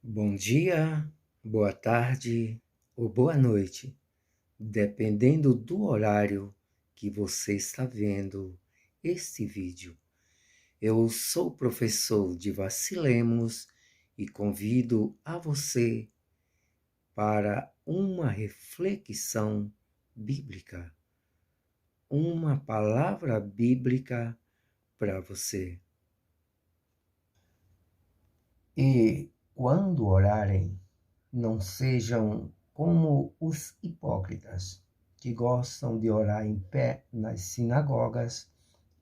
Bom dia, boa tarde ou boa noite, dependendo do horário que você está vendo este vídeo. Eu sou o professor de Vacilemos e convido a você para uma reflexão bíblica, uma palavra bíblica para você. E quando orarem, não sejam como os hipócritas, que gostam de orar em pé nas sinagogas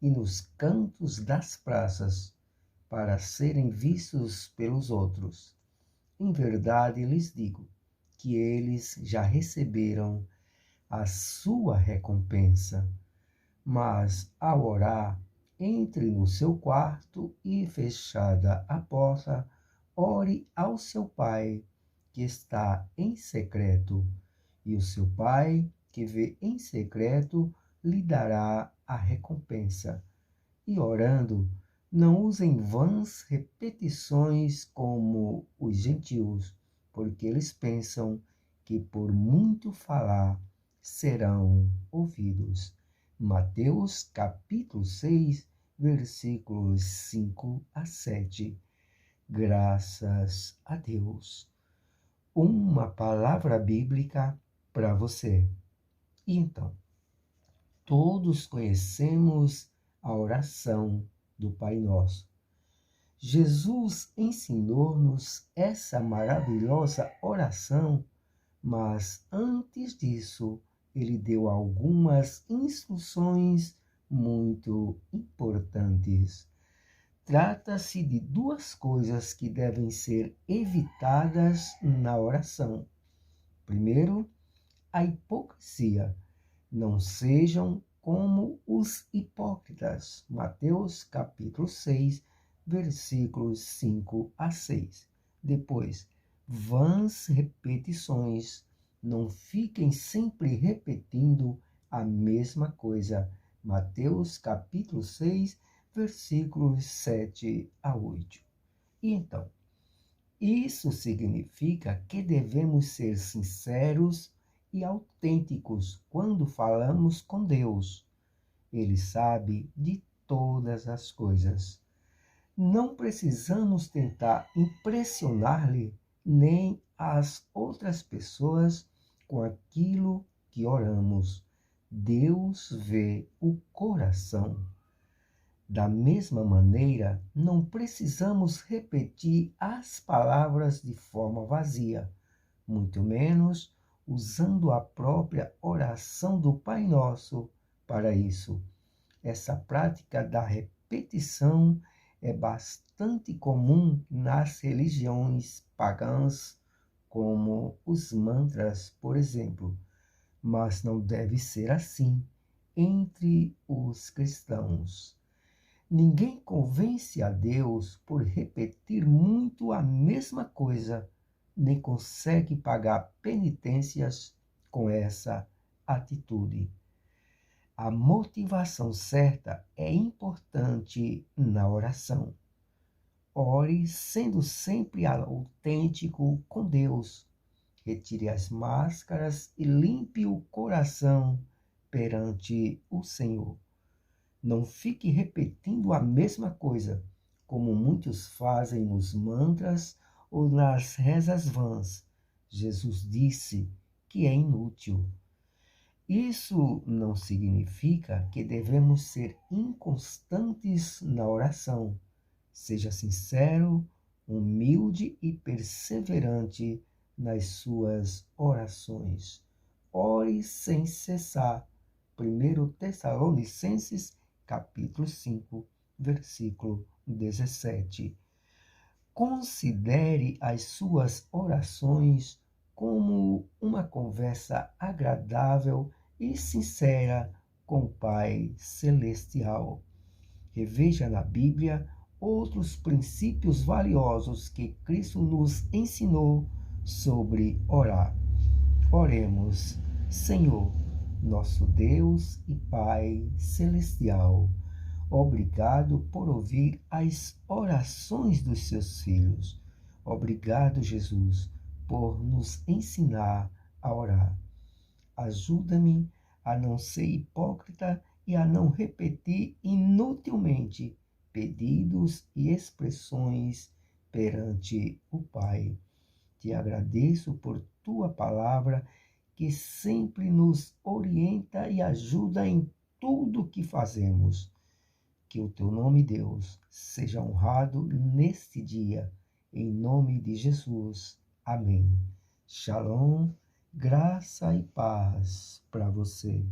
e nos cantos das praças, para serem vistos pelos outros. Em verdade lhes digo que eles já receberam a sua recompensa. Mas, ao orar, entre no seu quarto e, fechada a porta, ore ao seu Pai, que está em secreto, e o seu Pai, que vê em secreto, lhe dará a recompensa. E orando, não usem vãs repetições como os gentios, porque eles pensam que por muito falar serão ouvidos. Mateus capítulo 6, versículos 5 a 7. Graças a Deus. Uma palavra bíblica para você. E então, todos conhecemos a oração do Pai Nosso. Jesus ensinou-nos essa maravilhosa oração, mas antes disso, ele deu algumas instruções muito importantes. Trata-se de duas coisas que devem ser evitadas na oração. Primeiro, a hipocrisia. Não sejam como os hipócritas. Mateus capítulo 6, versículos 5 a 6. Depois, vãs repetições. Não fiquem sempre repetindo a mesma coisa. Mateus capítulo 6, versículos 7 a 8. E então, isso significa que devemos ser sinceros e autênticos quando falamos com Deus. Ele sabe de todas as coisas. Não precisamos tentar impressionar-lhe nem as outras pessoas com aquilo que oramos. Deus vê o coração. Da mesma maneira, não precisamos repetir as palavras de forma vazia, muito menos usando a própria oração do Pai Nosso para isso. Essa prática da repetição é bastante comum nas religiões pagãs, como os mantras, por exemplo, mas não deve ser assim entre os cristãos. Ninguém convence a Deus por repetir muito a mesma coisa, nem consegue pagar penitências com essa atitude. A motivação certa é importante na oração. Ore sendo sempre autêntico com Deus. Retire as máscaras e limpe o coração perante o Senhor. Não fique repetindo a mesma coisa, como muitos fazem nos mantras ou nas rezas vãs. Jesus disse que é inútil. Isso não significa que devemos ser inconstantes na oração. Seja sincero, humilde e perseverante nas suas orações. Ore sem cessar. 1 Tessalonicenses capítulo 5, versículo 17. Considere as suas orações como uma conversa agradável e sincera com o Pai Celestial. Reveja na Bíblia outros princípios valiosos que Cristo nos ensinou sobre orar. Oremos, Senhor, nosso Deus e Pai Celestial, obrigado por ouvir as orações dos seus filhos. Obrigado, Jesus, por nos ensinar a orar. Ajuda-me a não ser hipócrita e a não repetir inutilmente pedidos e expressões perante o Pai. Te agradeço por tua palavra que sempre nos orienta e ajuda em tudo que fazemos. Que o teu nome, Deus, seja honrado neste dia. Em nome de Jesus. Amém. Shalom, graça e paz para você.